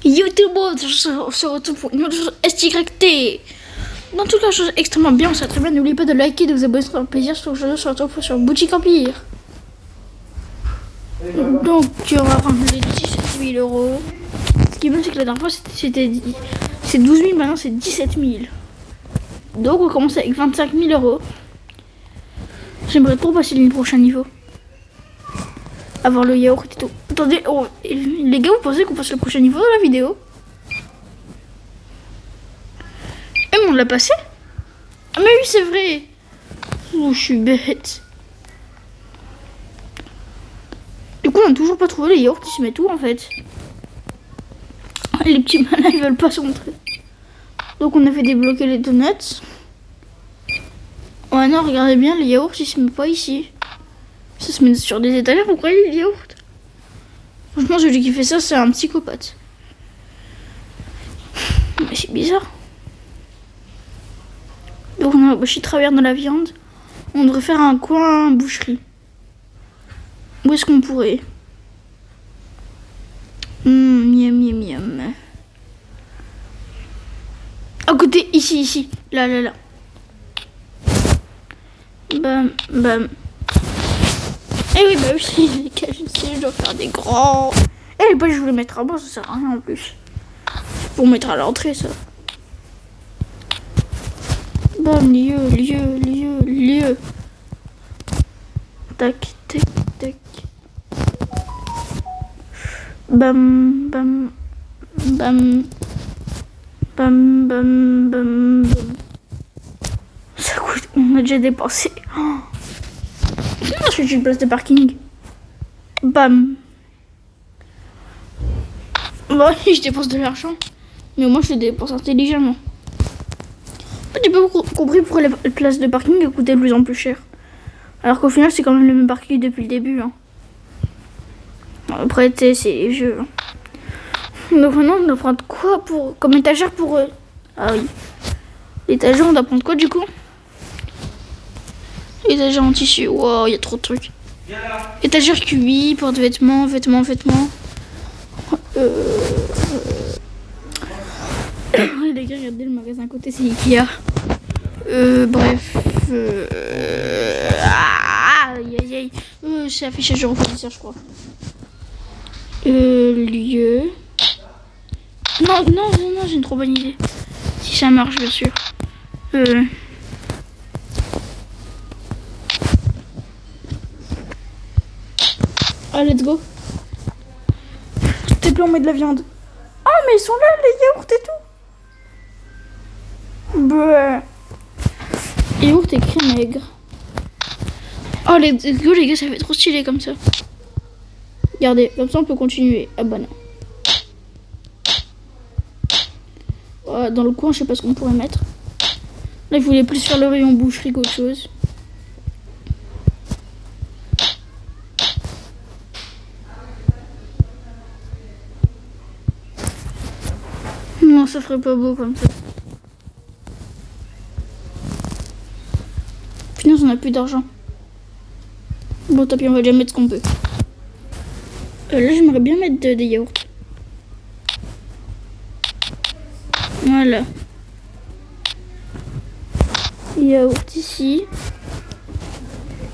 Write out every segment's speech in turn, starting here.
YouTube se retrouve pour une autre chose SYT. Dans toute la chose extrêmement bien, ça très bien. N'oubliez pas de liker, de vous abonner sur le plaisir. Sur le jeu, se retrouve sur Boutique Empire. Donc, on va prendre les 17 000 euros. Ce qui est bien, c'est que la dernière fois, c'est 12 000, maintenant c'est 17 000. Donc, on commence avec 25 000 euros. J'aimerais trop passer le prochain niveau. Avoir le yaourt et tout. Attendez, oh, les gars, vous pensez qu'on passe le prochain niveau dans la vidéo? Eh, mais on l'a passé? Ah, mais oui, c'est vrai. Oh, je suis bête. Du coup, on n'a toujours pas trouvé les yaourts, ils se mettent où en fait? Les petits malins, ils veulent pas se montrer. Donc, on avait débloqué les donuts. Ouais, non, regardez bien, les yaourts, ils se mettent pas ici. Ça se met sur des étagères, vous croyez, les yaourts? Franchement, celui qui fait ça, c'est un psychopathe. Mais c'est bizarre. Donc, on a la boucherie travers de la viande. On devrait faire un coin boucherie. Où est-ce qu'on pourrait? Miam, miam, miam. À côté, ici. Là. Bam, bam. Eh oui, bah oui, les cas, je sais, je dois faire des grands. Eh, bah, je voulais mettre à bas, ça sert à rien en plus. Pour mettre à l'entrée, ça. Bam, lieu. Tac. Bam. Ça coûte, on a déjà dépensé. Oh. Je suis une place de parking. Bam. Bon, je dépense de l'argent. Mais au moins, je le dépense intelligemment. En fait, j'ai pas compris pourquoi les places de parking coûtaient de plus en plus cher. Alors qu'au final, c'est quand même le même parking depuis le début. Hein. Après, c'est les jeux. Hein. Donc maintenant, on doit prendre quoi comme étagère pour... Ah oui. L'étagère, on doit prendre quoi du coup? Étagère en tissu. Wow, il y a trop de trucs. Étagère QI, porte-vêtements, vêtements. Les gars, regardez le magasin à côté, c'est Ikea. Bref. Aïe. C'est affichage de refroidisseur, je crois. Lieu. Non, j'ai une trop bonne idée. Si ça marche, bien sûr. Ah, let's go. S'il te plaît, on met de la viande. Ah, mais ils sont là, les yaourts et tout. Bah. Yaourt et crème maigre. Oh, let's go, les gars, ça fait trop stylé comme ça. Regardez, comme ça, on peut continuer. Ah, bah non. Voilà, dans le coin, je sais pas ce qu'on pourrait mettre. Là, je voulais plus faire le rayon boucherie qu'autre chose. Non, ça ferait pas beau comme ça. Finalement, on a plus d'argent. Bon, tant pis, on va déjà mettre ce qu'on peut. Là, j'aimerais bien mettre des yaourts. Voilà. Yaourt ici.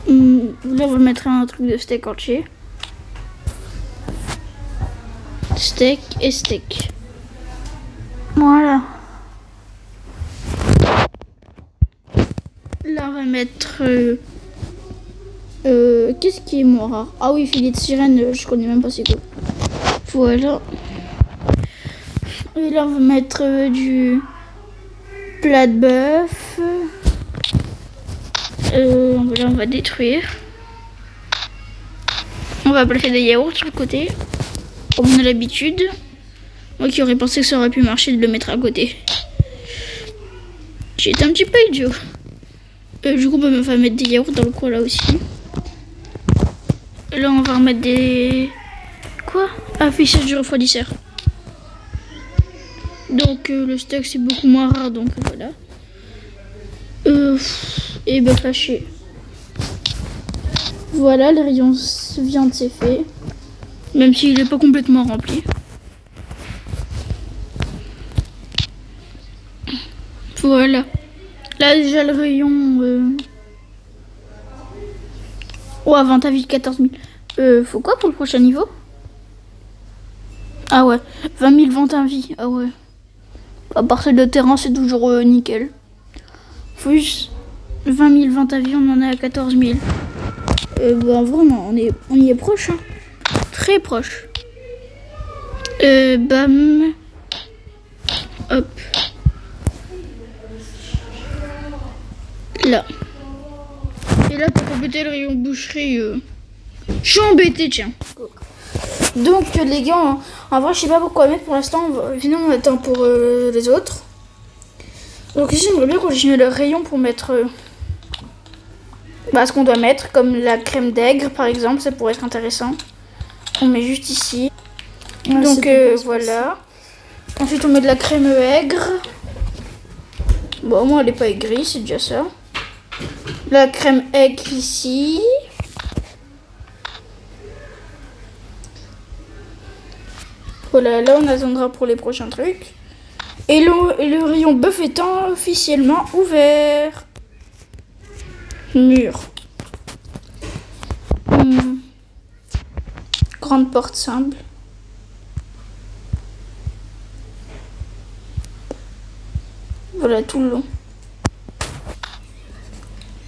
Là, on va mettre un truc de steak entier. Steak et steak. Voilà. Là, on va mettre... qu'est-ce qui est moins rare? Ah oui, filet de sirène, je connais même pas c'est quoi. Voilà. Et là, on va mettre du plat de bœuf. Là, on va détruire. On va placer des yaourts sur le côté. Comme on a l'habitude. Moi qui aurais pensé que ça aurait pu marcher de le mettre à côté. J'étais un petit peu idiot. Du coup, on va mettre des yaourts dans le coin là aussi. Là, on va remettre des... Quoi? Affichage du refroidisseur. Donc, le steak, c'est beaucoup moins rare, donc voilà. Et ben, fâché. Voilà, le rayon viande, c'est fait. Même s'il n'est pas complètement rempli. Voilà. Là, déjà, le rayon... Ouais, vente à vie de 14 000. Faut quoi pour le prochain niveau? Ah ouais, 20 000 ventes à vie. Ah ouais. À partir de terrain, c'est toujours nickel. Faut juste 20 000 ventes à vie, on en est à 14 000. Bah, vraiment, on y est proche. Hein. Très proche. Bam. Hop. Là. Et là, pour compléter le rayon boucherie, je suis embêté, tiens. Donc, les gars, en vrai, je sais pas pourquoi mettre pour l'instant. Sinon, on attend pour les autres. Donc, ici, j'aimerais bien continuer le rayon pour mettre ce qu'on doit mettre, comme la crème d'aigre, par exemple. Ça pourrait être intéressant. On met juste ici. Ouais, donc, voilà. Ensuite, on met de la crème aigre. Bon, au moins, elle n'est pas aigrie, c'est déjà ça. La crème aigre ici. Voilà, là on attendra pour les prochains trucs. Et le rayon bœuf étant officiellement ouvert. Mur. Grande porte simple. Voilà tout le long.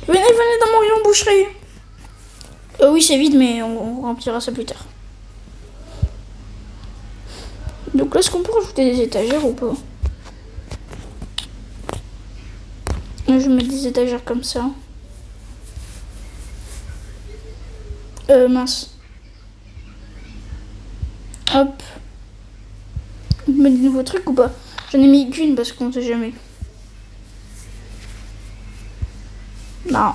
Venez dans mon rayon boucherie. Oui, c'est vide, mais on remplira ça plus tard. Donc là, est-ce qu'on peut rajouter des étagères ou pas? Je vais mettre des étagères comme ça. Mince. Hop. On met des nouveaux trucs ou pas? J'en ai mis qu'une parce qu'on sait jamais. Non.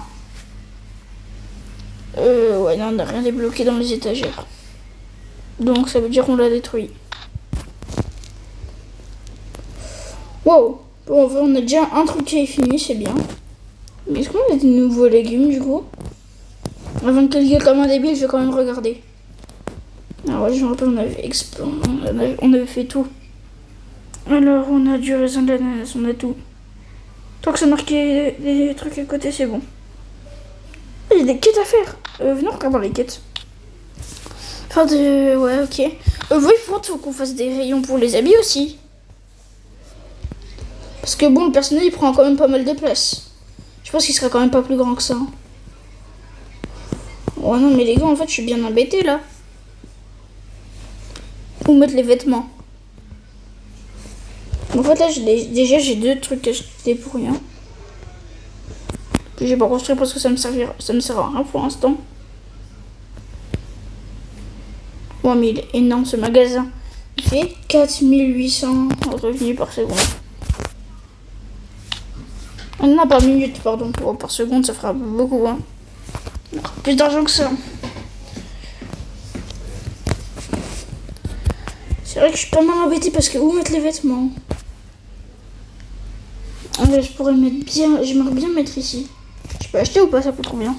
Ouais, non, on n'a rien débloqué dans les étagères. Donc ça veut dire qu'on l'a détruit. Wow. Bon, on a déjà un truc qui est fini, c'est bien. Mais est-ce qu'on a des nouveaux légumes du coup? Avant de calculer comme un débile, je vais quand même regarder. Ah ouais, je me rappelle, on avait fait tout. Alors, on a du raisin de l'ananas, on a tout. Tant que ça marquait des trucs à côté, c'est bon. Il y a des quêtes à faire. Venons regarder les quêtes. Enfin, ouais, ok. Oui, faut qu'on fasse des rayons pour les habits aussi. Parce que bon, le personnel, il prend quand même pas mal de place. Je pense qu'il sera quand même pas plus grand que ça. Oh non, mais les gars, en fait, je suis bien embêtée, là. Où mettre les vêtements? En fait, là, j'ai deux trucs achetés pour rien. J'ai pas construit parce que ça me sert à rien pour l'instant. Ouais, mais il est énorme ce magasin. Il fait 4800 revenus par seconde. Non, par minute, pardon. Par seconde, ça fera beaucoup, hein. Plus d'argent que ça. C'est vrai que je suis pas mal embêtée parce que où mettre les vêtements? Je pourrais mettre bien. J'aimerais bien mettre ici. Je peux acheter ou pas? Ça coûte trop bien.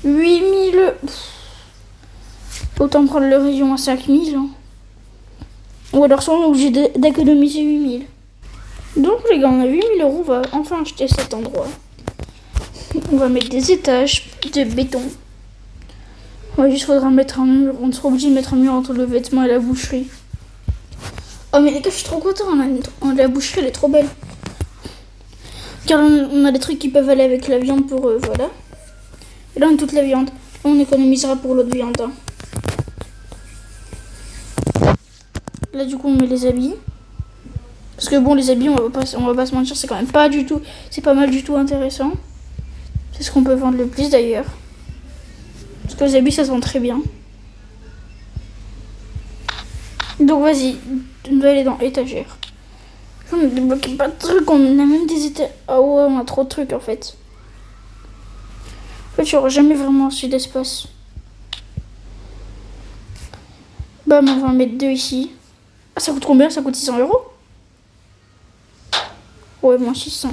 8000. Autant prendre le rayon à 5000. Hein. Ou alors soit on est obligé d'économiser 8000. Donc les gars, on a 8000 euros. On va enfin acheter cet endroit. On va mettre des étages de béton. Ouais, juste faudra mettre un mur. On sera obligé de mettre un mur entre le vêtement et la boucherie. Oh mais les gars, je suis trop content. La boucherie, elle est trop belle. Car on a des trucs qui peuvent aller avec la viande pour voilà. Et là on a toute la viande. On économisera pour l'autre viande. Hein. Là du coup on met les habits. Parce que bon les habits on va pas se mentir, c'est quand même pas du tout. C'est pas mal du tout intéressant. C'est ce qu'on peut vendre le plus d'ailleurs. Parce que les habits ça se vend très bien. Donc vas-y, on doit aller dans étagère. On ne débloque pas de trucs, on a même des étagères. Ah ouais, on a trop de trucs en fait. En fait, j'aurai jamais vraiment assez d'espace. Bah, on va en mettre deux ici. Ah, ça coûte combien? Ça coûte 600 euros? Ouais, moins 600.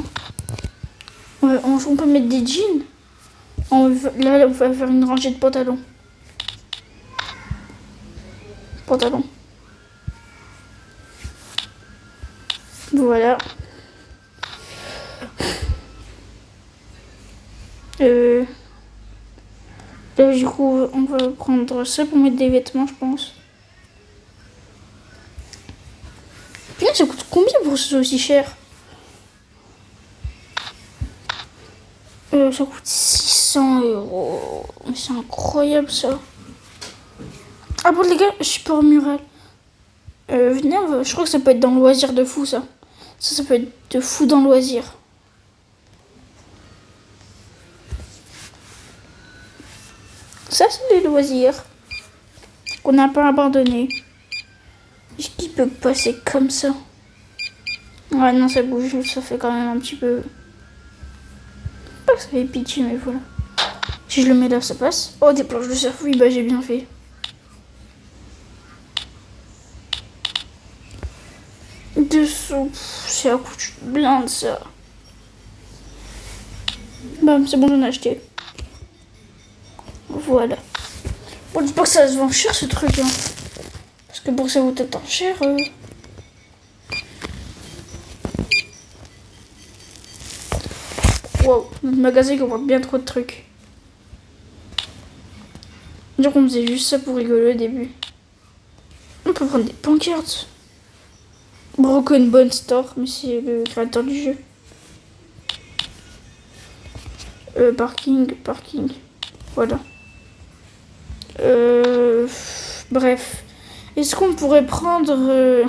On peut mettre des jeans. Là, on va faire une rangée de pantalons. Voilà. Là, du coup, on va prendre ça pour mettre des vêtements, je pense. Putain, ça coûte combien pour que ce soit aussi cher? Ça coûte 600 €. Mais c'est incroyable ça. Ah bon les gars, support mural. Venez, je crois que ça peut être dans le loisir de fou ça. Ça peut être de fou dans le loisir. Ça c'est les loisirs qu'on n'a pas abandonné. Est-ce qu'il peut passer comme ça? Ouais non ça bouge, ça fait quand même un petit peu... Pas que ça fait pitié mais voilà. Si je le mets là ça passe. Oh des planches de surf, oui bah j'ai bien fait. Dessous, c'est à coût de blinde ça. Bam, c'est bon, j'en ai acheté. Voilà. Bon, dis pas que ça se vend cher ce truc, hein. Parce que pour que ça vaut tant cher. Wow, notre magasin comporte bien trop de trucs. Dire qu'on faisait juste ça pour rigoler au début. On peut prendre des pancartes. Broken Bone Store, mais c'est le créateur du jeu. Parking. Voilà. Bref. Est-ce qu'on pourrait prendre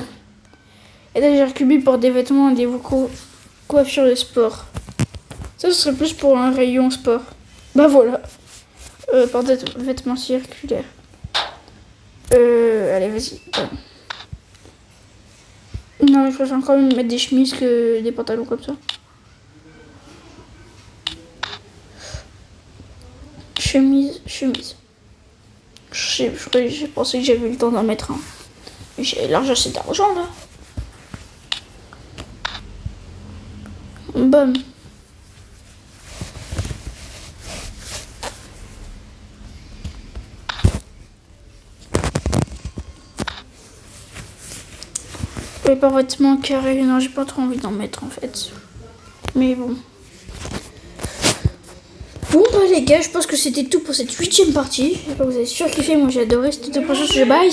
étagère cubique pour des vêtements et des coiffures de sport? Ça, ce serait plus pour un rayon sport. Bah voilà. Par des vêtements circulaires. Allez, vas-y. Non, je préfère quand même mettre des chemises que des pantalons comme ça. Chemise. J'ai pensé que j'avais le temps d'en mettre un. J'ai large assez d'argent là. Bam. Pas vêtements carrés, non j'ai pas trop envie d'en mettre en fait. Mais bon. Bon bah les gars, je pense que c'était tout pour cette 8ème partie. J'espère que vous avez surkiffé, moi j'ai adoré. C'était tout pour ce bye.